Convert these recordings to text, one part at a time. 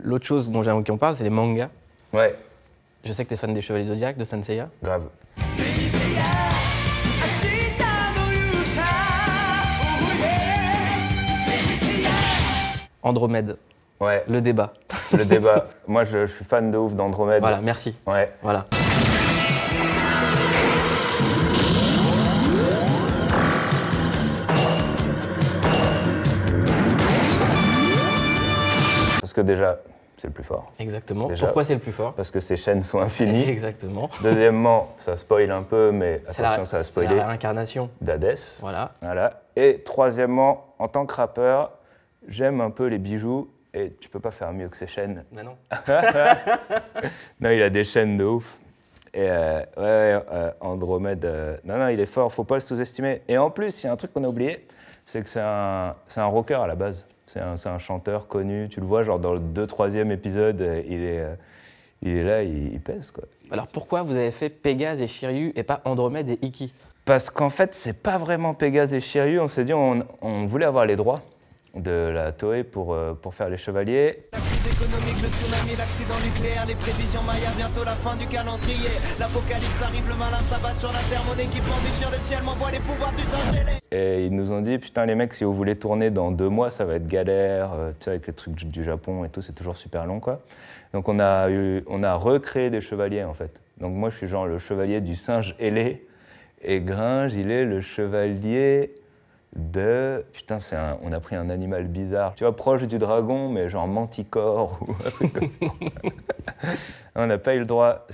l'autre chose dont j'aimerais qu'on parle, c'est les mangas. Ouais, Je sais que t'es fan des Chevaliers Zodiac, de Saint Seiya. grave. Andromède, Ouais, le débat. le débat. Moi, je suis fan de ouf d'Andromède. Voilà, merci. Ouais. Voilà. Parce que déjà, c'est le plus fort. Exactement. Déjà. Pourquoi c'est le plus fort? Parce que ses chaînes sont infinies. Exactement. Deuxièmement, ça spoil un peu, mais C'est attention, ça va c'est spoiler. la réincarnation. d'Hadès. Voilà. Voilà. Et troisièmement, en tant que rappeur, j'aime un peu les bijoux et tu peux pas faire mieux que ces chaînes. Bah non. Non, il a des chaînes de ouf. Et Andromède, non, il est fort, faut pas le sous-estimer. Et en plus, il y a un truc qu'on a oublié, c'est que c'est un rocker à la base. C'est un chanteur connu, tu le vois, genre dans le 2-3e épisode, il est là, il pèse quoi. Alors pourquoi vous avez fait Pégase et Shiryu et pas Andromède et Ikki? Parce qu'en fait, c'est pas vraiment Pégase et Shiryu, on s'est dit, on voulait avoir les droits de la Toei pour faire les chevaliers. La crise économique, le tsunami, l'accident nucléaire, les prévisions Maya, bientôt la fin du calendrier. L'apocalypse arrive, le malin s'abat sur la terre, mon équipement déchire le ciel, m'envoie les pouvoirs du singe ailé. Et ils nous ont dit, putain les mecs, si vous voulez tourner dans 2 mois, ça va être galère, tu sais, avec les trucs du Japon et tout, c'est toujours super long quoi. Donc on a recréé des chevaliers en fait. Donc moi je suis genre le chevalier du singe ailé, et Gringe, il est le chevalier de... Putain, on a pris un animal bizarre, tu vois, proche du dragon, mais genre manticore ou un truc comme ça. On n'a pas eu le droit.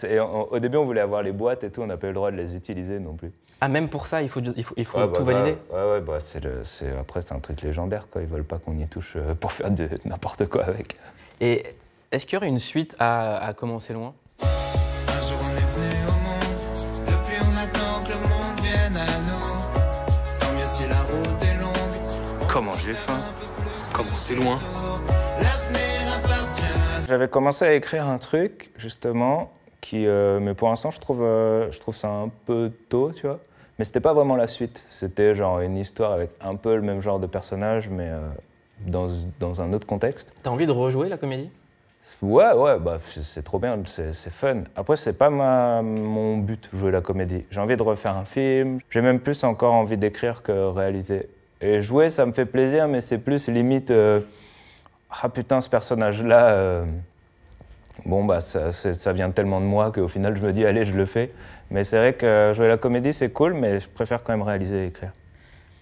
Au début, on voulait avoir les boîtes et tout, on n'a pas eu le droit de les utiliser non plus. Ah, même pour ça, il faut Ouais, tout valider? Ouais, bah, après, c'est un truc légendaire, quoi. Ils veulent pas qu'on y touche pour faire n'importe quoi avec. Et est-ce qu'il y aurait une suite à Commencer loin? Un jour on est venu au monde, depuis on attend que le monde vienne à nous. Tant mieux si la route est longue, Comment j'ai faim? Comment c'est loin? l'avenir appartient. J'avais commencé à écrire un truc, justement, mais pour l'instant, je trouve ça un peu tôt, tu vois. Mais c'était pas vraiment la suite. C'était genre une histoire avec un peu le même genre de personnage, mais dans un autre contexte. T'as envie de rejouer la comédie? Ouais, bah, c'est trop bien, c'est fun. Après, c'est pas mon but, jouer la comédie. J'ai envie de refaire un film. J'ai même plus encore envie d'écrire que réaliser. Et jouer, ça me fait plaisir, mais c'est plus limite... ah putain, ce personnage-là... bon, bah, ça vient tellement de moi qu'au final, je me dis, allez, je le fais. Mais c'est vrai que jouer la comédie, c'est cool, mais je préfère quand même réaliser et écrire.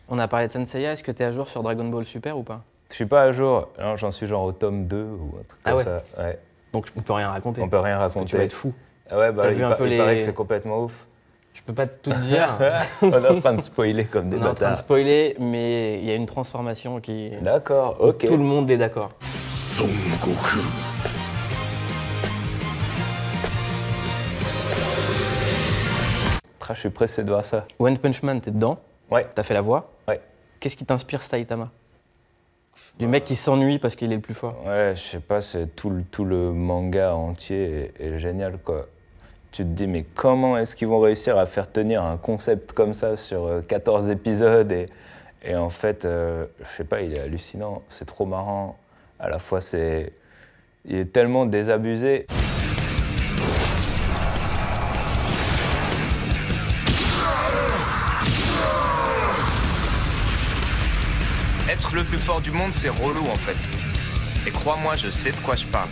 On a parlé de Saint Seiya, est-ce que t'es à jour sur Dragon Ball Super ou pas? Je suis pas à jour. Non, j'en suis genre au tome 2 ou un truc comme ça. Ouais. Donc on peut rien raconter. On peut rien raconter. Tu vas être fou. Ah ouais, bah, T'as vu un peu il paraît que c'est complètement ouf. Je peux pas tout te dire. On est en train de spoiler comme des On est en train de bâtards. spoiler, mais il y a une transformation qui... D'accord, ok. Tout le monde est d'accord. Son Goku. Je suis pressé de voir ça. One Punch Man, t'es dedans? Ouais. T'as fait la voix? Ouais. Qu'est-ce qui t'inspire Saitama? Du mec qui s'ennuie parce qu'il est le plus fort. Ouais, je sais pas, c'est tout le manga entier est génial, quoi. Tu te dis, mais comment est-ce qu'ils vont réussir à faire tenir un concept comme ça sur 14 épisodes et en fait, je sais pas, il est hallucinant, c'est trop marrant. À la fois, il est tellement désabusé. Être le plus fort du monde, c'est relou en fait. Et crois-moi, je sais de quoi je parle.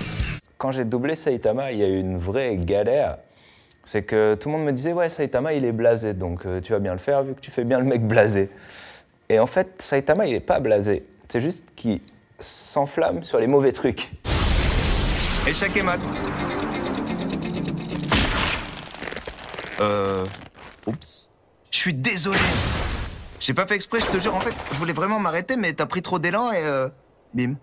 Quand j'ai doublé Saitama, il y a eu une vraie galère. C'est que tout le monde me disait, ouais, Saitama, il est blasé, donc tu vas bien le faire vu que tu fais bien le mec blasé. Et en fait, Saitama, il est pas blasé. C'est juste qu'il s'enflamme sur les mauvais trucs. Échec et mat. Oups. Je suis désolé. J'ai pas fait exprès, je te jure. En fait, je voulais vraiment m'arrêter, mais t'as pris trop d'élan et bim.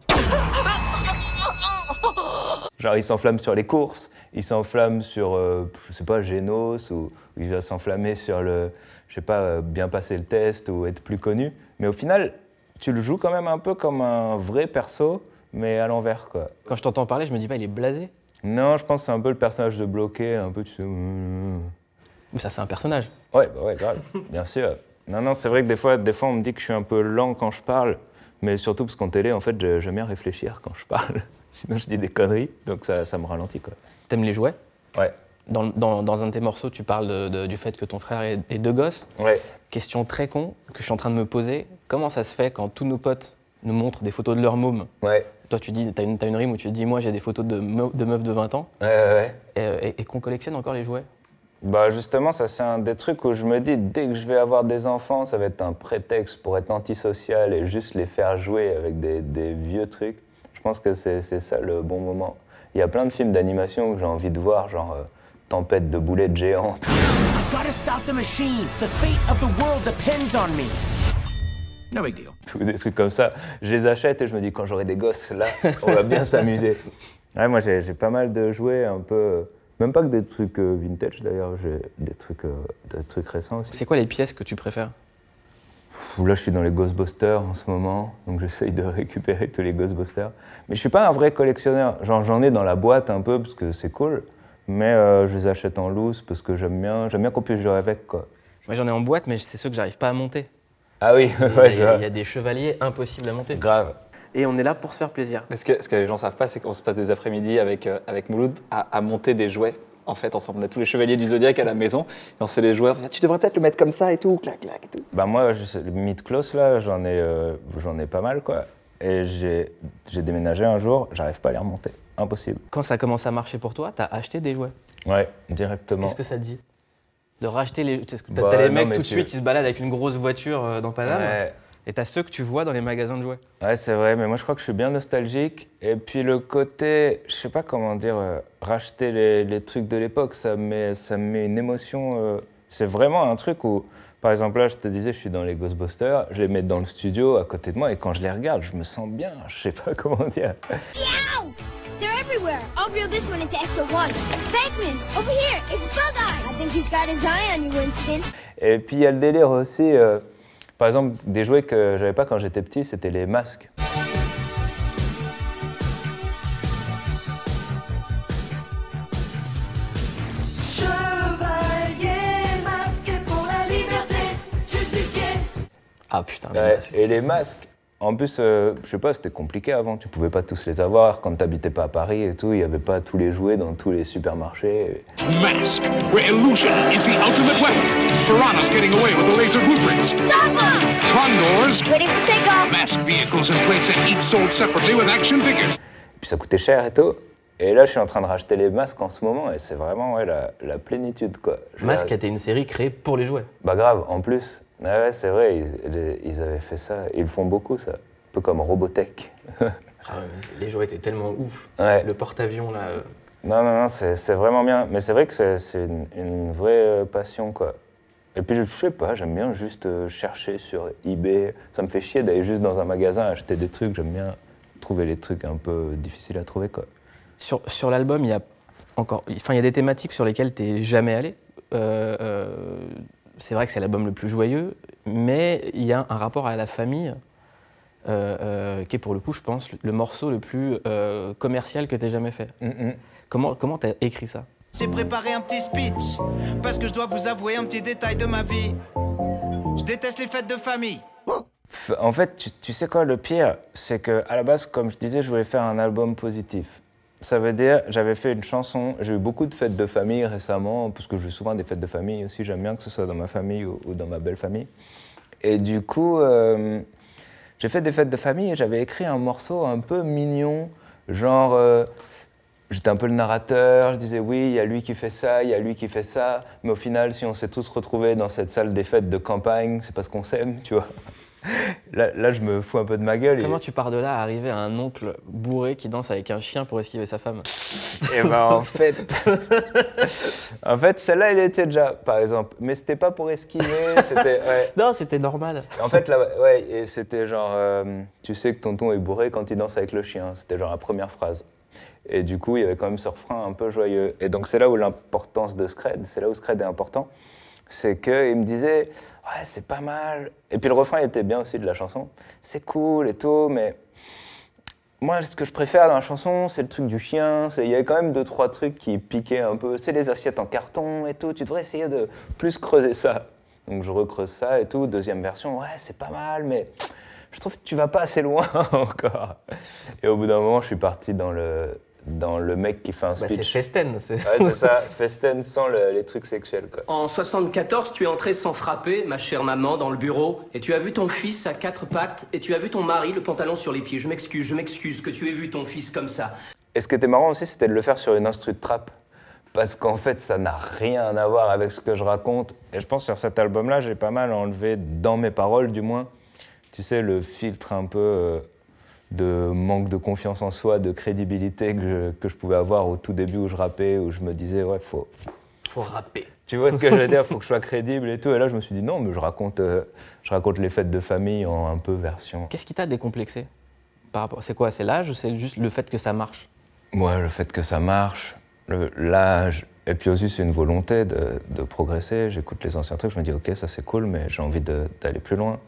Genre, il s'enflamme sur les courses, il s'enflamme sur, je sais pas, Genos, ou il va s'enflammer sur le, je sais pas, bien passer le test ou être plus connu. Mais au final, tu le joues quand même un peu comme un vrai perso, mais à l'envers, quoi. Quand je t'entends parler, je me dis pas, il est blasé. Non, je pense que c'est un peu le personnage de bloqué, un peu, tu sais... Mais ça, c'est un personnage. Ouais, bah ouais, grave, bien sûr. Non, c'est vrai que des fois, on me dit que je suis un peu lent quand je parle, Mais surtout parce qu'en télé, en fait, j'aime bien réfléchir quand je parle. Sinon, je dis des conneries, donc ça me ralentit, quoi. T'aimes les jouets? Ouais. Dans un de tes morceaux, tu parles du fait que ton frère ait 2 gosses. Ouais. Question très con que je suis en train de me poser. Comment ça se fait quand tous nos potes nous montrent des photos de leur môme? Ouais. Toi, tu dis, t'as une rime où tu dis, moi, j'ai des photos de meufs de 20 ans. Ouais. Et qu'on collectionne encore les jouets. Bah justement, ça c'est un des trucs où je me dis, dès que je vais avoir des enfants, ça va être un prétexte pour être antisocial et juste les faire jouer avec des vieux trucs. Je pense que c'est ça le bon moment. Il y a plein de films d'animation que j'ai envie de voir, genre Tempête de boulettes géantes. I've gotta stop the machine. The fate of the world depends on me. No big deal. Ou des trucs comme ça. Je les achète et je me dis, quand j'aurai des gosses, là, on va bien s'amuser. Ouais, moi j'ai pas mal de jouets un peu... Même pas que des trucs vintage d'ailleurs, j'ai des trucs récents aussi. C'est quoi les pièces que tu préfères? Là, je suis dans les Ghostbusters en ce moment, donc j'essaye de récupérer tous les Ghostbusters. Mais je suis pas un vrai collectionneur. Genre, j'en ai dans la boîte un peu parce que c'est cool, mais je les achète en loose parce que j'aime bien qu'on puisse jouer avec, quoi. Moi, j'en ai en boîte, mais c'est ceux que j'arrive pas à monter. Ah oui, Il y a des chevaliers impossibles à monter. Grave. Et on est là pour se faire plaisir. Mais ce que les gens savent pas, c'est qu'on se passe des après-midi avec Mouloud à monter des jouets. En fait, ensemble, on a tous les chevaliers du Zodiac à la maison et on se fait des joueurs. Tu devrais peut-être le mettre comme ça et tout, clac, clac et tout. Bah moi, le Myth-Close, là, j'en ai pas mal, quoi. Et j'ai déménagé un jour, j'arrive pas à les remonter. Impossible. Quand ça commence à marcher pour toi, t'as acheté des jouets. Ouais, directement. Qu'est-ce que ça te dit? De racheter les... T'as Bah, les non, mecs mais tout de suite, ils se baladent avec une grosse voiture dans Paname. Ouais. Et t'as ceux que tu vois dans les magasins de jouets. Ouais, c'est vrai, mais moi je crois que je suis bien nostalgique. Et puis le côté, je sais pas comment dire, racheter les trucs de l'époque, ça me met une émotion. C'est vraiment un truc où, par exemple, là, je te disais, je suis dans les Ghostbusters, je les mets dans le studio à côté de moi et quand je les regarde, je me sens bien. Je sais pas comment dire. Yow! They're everywhere. I'll reel this one into Ecto 1. Bankman, over here, it's Bug-Eye. I think he's got his eye on you, Winston. Et puis il y a le délire aussi. Par exemple, des jouets que j'avais pas quand j'étais petit, c'était les masques. Chevalier masqué pour la liberté, justicier. Ah putain, Ouais, et les masques, en plus, je sais pas, c'était compliqué avant. Tu pouvais pas tous les avoir. Quand t'habitais pas à Paris et tout, il y avait pas tous les jouets dans tous les supermarchés. Mask, where illusion is the ultimate weapon. Piranha's getting away with the laser blueprints. Condors, Ready for takeoff. masked vehicles in place and each sold separately with action figures. Puis ça coûtait cher et tout. Et là, je suis en train de racheter les masques en ce moment et c'est vraiment la plénitude, quoi. Masque était une série créée pour les jouets. Bah grave, en plus. Ouais, c'est vrai, ils avaient fait ça. Ils le font beaucoup, ça. Un peu comme Robotech. Ah ouais, mais les jouets étaient tellement ouf. Ouais. Le porte-avions, là... Non, c'est vraiment bien. Mais c'est vrai que c'est une vraie passion, quoi. Et puis, je sais pas, j'aime bien juste chercher sur eBay. Ça me fait chier d'aller juste dans un magasin acheter des trucs. J'aime bien trouver les trucs un peu difficiles à trouver, quoi. Sur l'album, il y a des thématiques sur lesquelles t'es jamais allé. C'est vrai que c'est l'album le plus joyeux, mais il y a un rapport à la famille qui est pour le coup, je pense, le morceau le plus commercial que t'aies jamais fait. Comment t'as écrit ça? J'ai préparé un petit speech, parce que je dois vous avouer un petit détail de ma vie. Je déteste les fêtes de famille. En fait, tu sais quoi, le pire, c'est qu'à la base, comme je disais, je voulais faire un album positif. Ça veut dire, j'avais fait une chanson, j'ai eu beaucoup de fêtes de famille récemment, parce que j'ai souvent des fêtes de famille aussi, j'aime bien que ce soit dans ma famille ou dans ma belle famille. Et du coup, j'ai fait des fêtes de famille et j'avais écrit un morceau un peu mignon, genre, j'étais un peu le narrateur, je disais oui, il y a lui qui fait ça, il y a lui qui fait ça, mais au final, si on s'est tous retrouvés dans cette salle des fêtes de campagne, c'est parce qu'on s'aime, tu vois. Là, je me fous un peu de ma gueule. Comment tu pars de là à arriver à un oncle bourré qui danse avec un chien pour esquiver sa femme? Et ben en fait, celle-là, elle était déjà, par exemple, mais c'était pas pour esquiver, c'était. Ouais. Non, c'était normal. En fait, là, ouais, et c'était genre, tu sais que tonton est bourré quand il danse avec le chien. C'était genre la première phrase. Et du coup, il y avait quand même ce refrain un peu joyeux. Et donc c'est là où l'importance de Scred, c'est là où Scred est important, c'est qu'il me disait. Ouais, c'est pas mal. Et puis le refrain était bien aussi de la chanson. C'est cool et tout, mais moi, ce que je préfère dans la chanson, c'est le truc du chien. Il y avait quand même 2-3 trucs qui piquaient un peu. C'est les assiettes en carton et tout. Tu devrais essayer de plus creuser ça. Donc je recreuse ça et tout. Deuxième version, ouais, c'est pas mal, mais je trouve que tu vas pas assez loin encore. Et au bout d'un moment, je suis parti dans le mec qui fait un speech. C'est Festen. Ouais, c'est ça, Festen sans les trucs sexuels, quoi. En 74, tu es entré sans frapper, ma chère maman, dans le bureau, et tu as vu ton fils à 4 pattes, et tu as vu ton mari, le pantalon sur les pieds. Je m'excuse que tu aies vu ton fils comme ça. Et ce qui était marrant aussi, c'était de le faire sur une instru de trap. Parce qu'en fait, ça n'a rien à voir avec ce que je raconte. Et je pense que sur cet album-là, j'ai pas mal enlevé, dans mes paroles du moins, tu sais, le filtre un peu de manque de confiance en soi, de crédibilité que je pouvais avoir au tout début où je rappais, où je me disais, ouais, faut rapper. Tu vois ce que je veux dire, faut que je sois crédible et tout. Et là, je me suis dit, non, mais je raconte les fêtes de famille en un peu version. Qu'est-ce qui t'a décomplexé par rapport... C'est quoi? C'est l'âge ou c'est juste le fait que ça marche? Ouais, le fait que ça marche, l'âge. Et puis aussi, c'est une volonté de progresser. J'écoute les anciens trucs, je me dis, ok, ça c'est cool, mais j'ai envie d'aller plus loin.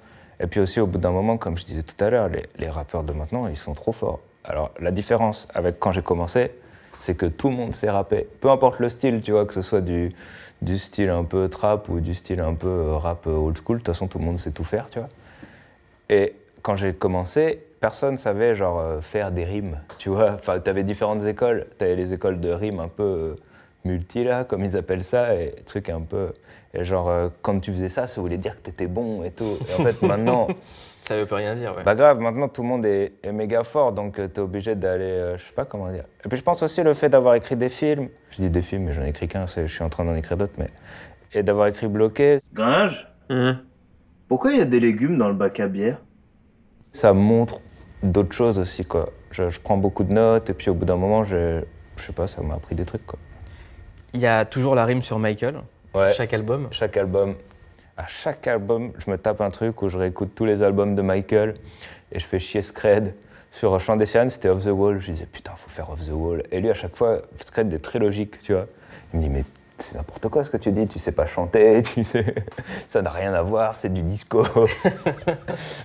Et puis aussi, au bout d'un moment, comme je disais tout à l'heure, les rappeurs de maintenant, ils sont trop forts. Alors, la différence avec quand j'ai commencé, c'est que tout le monde sait rapper. Peu importe le style, tu vois, que ce soit du style un peu trap ou du style un peu rap old school, de toute façon, tout le monde sait tout faire, tu vois. Et quand j'ai commencé, personne savait, genre, faire des rimes, tu vois. Enfin, t'avais différentes écoles. T'avais les écoles de rimes un peu multi, là, comme ils appellent ça, et trucs un peu... Et genre, quand tu faisais ça voulait dire que t'étais bon et tout. Et en fait, maintenant... Ça veut plus rien dire, ouais. Bah grave, maintenant, tout le monde est méga fort, donc t'es obligé d'aller... je sais pas comment dire. Et puis je pense aussi le fait d'avoir écrit des films. Je dis des films, mais j'en ai écrit qu'un, je suis en train d'en écrire d'autres, mais... Et d'avoir écrit Bloqué. Gringe, pourquoi il y a des légumes dans le bac à bière? Ça montre d'autres choses aussi, quoi. Je prends beaucoup de notes, et puis au bout d'un moment, je sais pas, ça m'a appris des trucs, quoi. Il y a toujours la rime sur Michael, chaque album. Chaque album. À chaque album, je me tape un truc où je réécoute tous les albums de Michael et je fais chier Scred. Sur Chant des Sirènes, c'était Off the Wall. Je disais, putain, faut faire Off the Wall. Et lui, à chaque fois, Scred est très logique, tu vois. Il me dit, mais c'est n'importe quoi ce que tu dis, tu sais pas chanter, tu sais, ça n'a rien à voir, c'est du disco.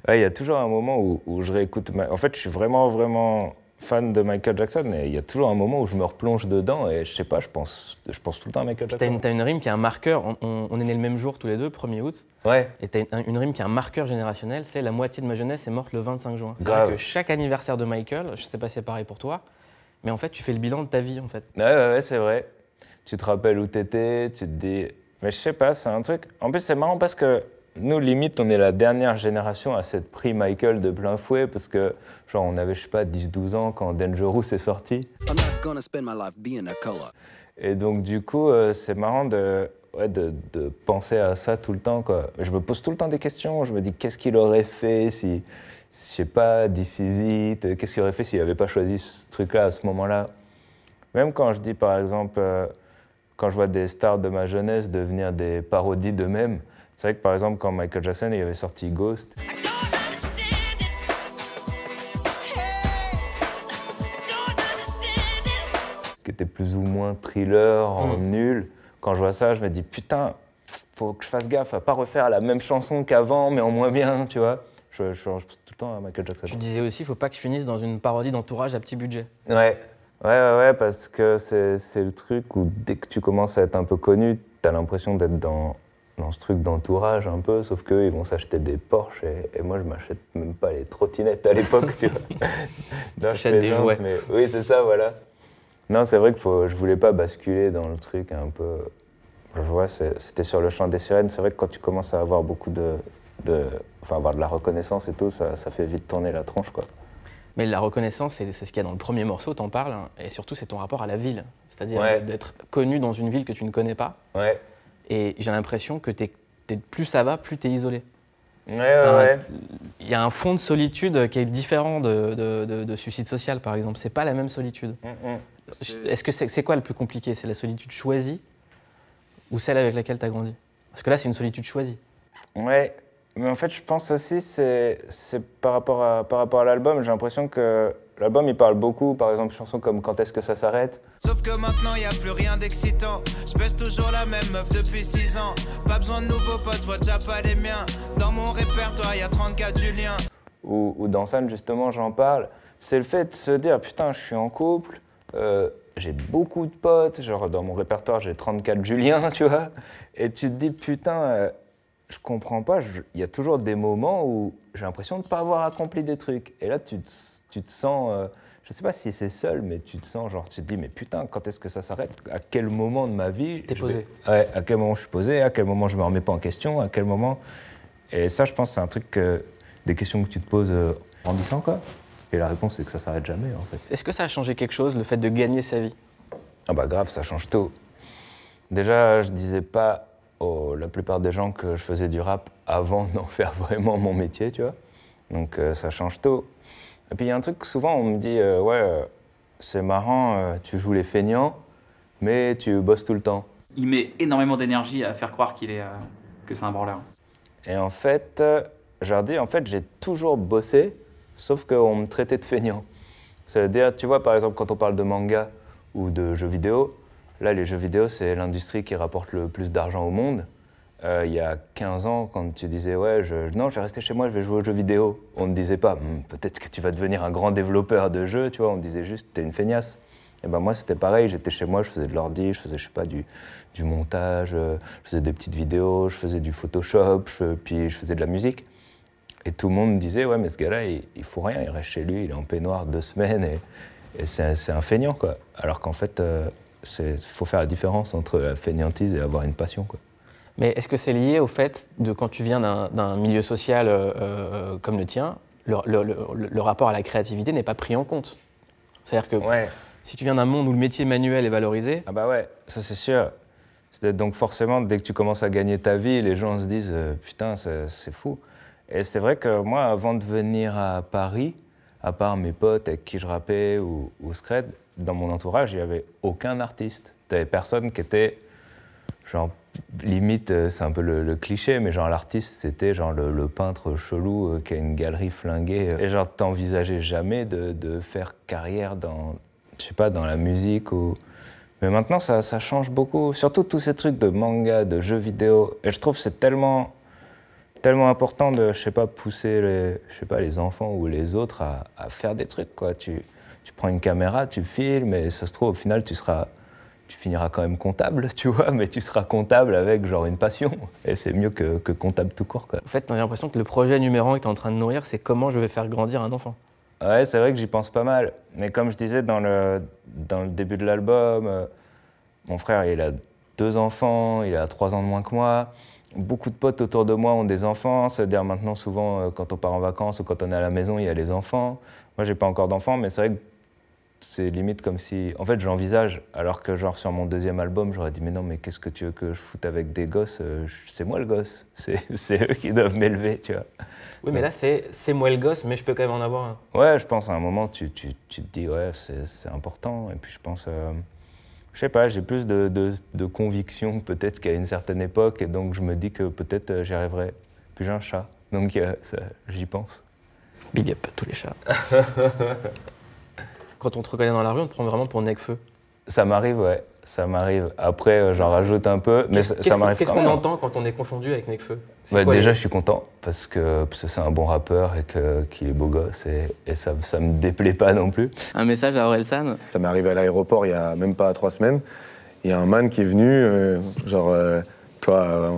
Ouais, il y a toujours un moment où je réécoute. En fait, je suis vraiment fan de Michael Jackson et il y a toujours un moment où je me replonge dedans et je sais pas, je pense tout le temps à Michael Jackson. T'as une rime qui est un marqueur, on est nés le même jour tous les deux, 1er août. Ouais. Et t'as une rime qui est un marqueur générationnel, c'est la moitié de ma jeunesse est morte le 25 juin. Grave. C'est-à-dire que chaque anniversaire de Michael, je sais pas si c'est pareil pour toi, mais en fait tu fais le bilan de ta vie en fait. Ouais, c'est vrai. Tu te rappelles où t'étais, tu te dis... Mais je sais pas, c'est un truc... En plus c'est marrant parce que nous, limite, on est la dernière génération à s'être pris Michael de plein fouet parce que, genre, on avait, je sais pas, 10-12 ans quand Dangerous est sorti. Et donc, du coup, c'est marrant de penser à ça tout le temps, quoi. Je me pose tout le temps des questions. Je me dis, qu'est-ce qu'il aurait fait si, je sais pas, This Is It, qu'est-ce qu'il aurait fait s'il n'avait pas choisi ce truc-là à ce moment-là. Même quand je dis, par exemple, quand je vois des stars de ma jeunesse devenir des parodies d'eux-mêmes, c'est vrai que par exemple, quand Michael Jackson il avait sorti Ghost, qui était plus ou moins thriller, en nul, quand je vois ça, je me dis putain, faut que je fasse gaffe à pas refaire la même chanson qu'avant, mais en moins bien, tu vois. Je pense tout le temps à Michael Jackson. Tu disais aussi, faut pas que je finisse dans une parodie d'Entourage à petit budget. Ouais, parce que c'est le truc où dès que tu commences à être un peu connu, t'as l'impression d'être dans ce truc d'entourage un peu, sauf qu'eux, ils vont s'acheter des Porsche et moi, je m'achète même pas les trottinettes à l'époque, tu vois. Tu t'achètes des jouets. Mais, oui, c'est ça, voilà. Non, c'est vrai que je voulais pas basculer dans le truc un peu... Je vois, c'était sur le Chant des Sirènes. C'est vrai que quand tu commences à avoir beaucoup enfin, avoir de la reconnaissance et tout, ça fait vite tourner la tronche, quoi. Mais la reconnaissance, c'est ce qu'il y a dans le premier morceau, t'en parles, hein, et surtout, c'est ton rapport à la ville. C'est-à-dire d'être connu dans une ville que tu ne connais pas. Ouais. Et j'ai l'impression que plus ça va, plus t'es isolé. Ouais. Il y a un fond de solitude qui est différent de suicide social, par exemple. C'est pas la même solitude. Est-ce que c'est quoi le plus compliqué? C'est la solitude choisie ou celle avec laquelle t'as grandi? Parce que là, c'est une solitude choisie. Ouais, mais en fait, je pense aussi c'est par rapport à l'album. J'ai l'impression que l'album, il parle beaucoup, par exemple, chansons comme Quand est-ce que ça s'arrête? Sauf que maintenant y a plus rien d'excitant. Je baisse toujours la même meuf depuis 6 ans. Pas besoin de nouveaux potes, vois déjà pas les miens. Dans mon répertoire y a 34 Julien. Ou dans San, justement, j'en parle. C'est le fait de se dire, putain, je suis en couple, j'ai beaucoup de potes, genre dans mon répertoire j'ai 34 Julien, tu vois. Et tu te dis, putain, je comprends pas, il y a toujours des moments où j'ai l'impression de ne pas avoir accompli des trucs. Et là, tu te sens, je sais pas si c'est seul, mais tu te sens genre, tu te dis, mais putain, quand est-ce que ça s'arrête? À quel moment de ma vie T'es posé. Ouais, à quel moment je suis posé, à quel moment je me remets pas en question, à quel moment... Et ça, je pense, c'est un truc, des questions que tu te poses en grandissant, quoi. Et la réponse, c'est que ça s'arrête jamais, en fait. Est-ce que ça a changé quelque chose, le fait de gagner sa vie? Ah bah grave, ça change tout. Déjà, je disais pas la plupart des gens que je faisais du rap avant d'en faire vraiment mon métier, tu vois. Donc ça change tout. Et puis il y a un truc, souvent on me dit, ouais, c'est marrant, tu joues les feignants, mais tu bosses tout le temps. Il met énormément d'énergie à faire croire que c'est un branleur. Et en fait, je leur dis, en fait, j'ai toujours bossé, sauf qu'on me traitait de feignant. C'est-à-dire, tu vois, par exemple, quand on parle de manga ou de jeux vidéo, là, les jeux vidéo, c'est l'industrie qui rapporte le plus d'argent au monde. Il y a 15 ans, quand tu disais « ouais, non, je vais rester chez moi, je vais jouer aux jeux vidéo », on ne disait pas peut-être que tu vas devenir un grand développeur de jeux », tu vois, on disait juste « t'es une feignasse ». Et ben moi, c'était pareil, j'étais chez moi, je faisais de l'ordi, je faisais, je sais pas, du montage, je faisais des petites vidéos, je faisais du Photoshop, puis je faisais de la musique. Et tout le monde me disait « ouais, mais ce gars-là, il fout rien, il reste chez lui, il est en peignoir 2 semaines, et c'est un feignant, quoi ». Alors qu'en fait, il faut faire la différence entre la feignantise et avoir une passion, quoi. Mais est-ce que c'est lié au fait de quand tu viens d'un milieu social comme le tien, le rapport à la créativité n'est pas pris en compte? C'est-à-dire que si tu viens d'un monde où le métier manuel est valorisé... Ah bah ouais, ça c'est sûr. Donc forcément, dès que tu commences à gagner ta vie, les gens se disent « putain, c'est fou ». Et c'est vrai que moi, avant de venir à Paris, à part mes potes avec qui je rappais ou Scred, dans mon entourage, il n'y avait aucun artiste. Tu n'avais personne qui était genre... Limite, c'est un peu le cliché, mais genre l'artiste, c'était genre le peintre chelou qui a une galerie flinguée. Et genre, t'envisageais jamais de faire carrière dans, je sais pas, dans la musique ou... Mais maintenant, ça change beaucoup. Surtout tous ces trucs de manga, de jeux vidéo. Et je trouve que c'est tellement important de, je sais pas, pousser les enfants ou les autres à faire des trucs, quoi. Tu prends une caméra, tu filmes, et ça se trouve, au final, tu finiras quand même comptable, tu vois, mais tu seras comptable avec genre une passion. Et c'est mieux que comptable tout court, quoi. En fait, j'ai l'impression que le projet numéro 1 que tu es en train de nourrir, c'est comment je vais faire grandir un enfant. Ouais, c'est vrai que j'y pense pas mal. Mais comme je disais dans le début de l'album, mon frère, il a 2 enfants, il a 3 ans de moins que moi. Beaucoup de potes autour de moi ont des enfants. C'est-à-dire maintenant, souvent, quand on part en vacances ou quand on est à la maison, il y a les enfants. Moi, j'ai pas encore d'enfants, mais c'est vrai que c'est limite comme si... En fait, j'envisage, alors que genre sur mon 2e album, j'aurais dit « mais non, mais qu'est-ce que tu veux que je foute avec des gosses? C'est moi le gosse, c'est eux qui doivent m'élever, tu vois. » Oui, mais là, c'est moi le gosse, mais je peux quand même en avoir un. Ouais, je pense à un moment, tu te dis « ouais, c'est important ». Et puis je pense... je sais pas, j'ai plus de conviction peut-être qu'à une certaine époque, et donc je me dis que peut-être j'y arriverai. Puis j'ai un chat, donc j'y pense. Big up à tous les chats. Quand on te reconnaît dans la rue, on te prend vraiment pour Nekfeu. Ça m'arrive, ouais. Ça m'arrive. Après, j'en rajoute un peu, mais ça m'arrive. Qu'est-ce qu'on entend quand on est confondu avec Nekfeu? Déjà, je suis content parce que c'est un bon rappeur et qu'il est beau gosse et ça me déplaît pas non plus. Un message à Orelsan. Ça m'est arrivé à l'aéroport il y a même pas 3 semaines. Il y a un man qui est venu, toi,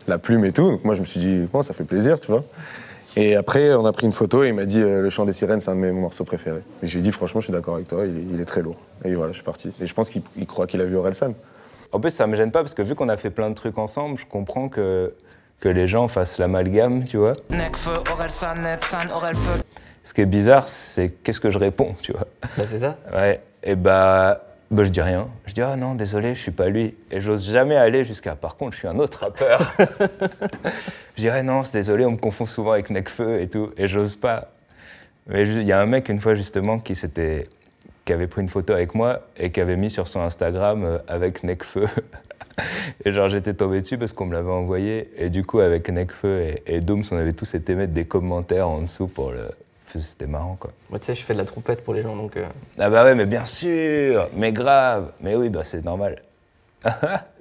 la plume et tout. Donc moi, je me suis dit, bon, ça fait plaisir, tu vois. Et après, on a pris une photo et il m'a dit le chant des sirènes, c'est un de mes morceaux préférés. Et j'ai dit franchement, je suis d'accord avec toi, il est très lourd. Et voilà, je suis parti. Et je pense qu'il croit qu'il a vu Orelsan. En plus, ça me gêne pas parce que vu qu'on a fait plein de trucs ensemble, je comprends que les gens fassent l'amalgame, tu vois. Nekfeu, Orelsan, Nepsan, Orelfeu. Ce qui est bizarre, c'est qu'est-ce que je réponds, tu vois. Bah c'est ça. Ouais. Et bah je dis rien. Je dis ah non, désolé, je suis pas lui. Et j'ose jamais aller jusqu'à par contre, je suis un autre rappeur. Je dirais non, c'est désolé, on me confond souvent avec Nekfeu et tout. Et j'ose pas. Mais il y a un mec une fois justement qui avait pris une photo avec moi et qui avait mis sur son Instagram avec Nekfeu. Et genre j'étais tombé dessus parce qu'on me l'avait envoyé. Et du coup avec Nekfeu et Dooms, on avait tous été mettre des commentaires en dessous pour le... C'était marrant, quoi. Moi, tu sais, je fais de la trompette pour les gens, donc... Ah bah ouais, mais bien sûr, mais grave. Mais oui, bah c'est normal.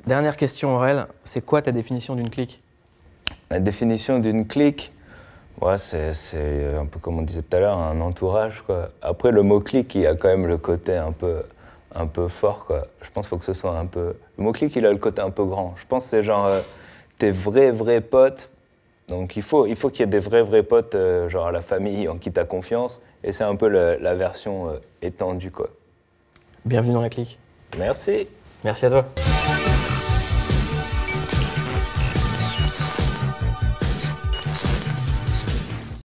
Dernière question, Aurel. C'est quoi ta définition d'une clique? La définition d'une clique, ouais, c'est un peu comme on disait tout à l'heure, un entourage, quoi. Après, le mot clique, il a quand même le côté un peu fort, quoi. Je pense qu'il faut que ce soit un peu... Le mot clique, il a le côté un peu grand. Je pense que c'est genre... tes vrais potes. Donc il faut qu'il y ait des vrais potes, genre la famille en qui tu as confiance. Et c'est un peu la version étendue, quoi. Bienvenue dans la clique. Merci. Merci à toi.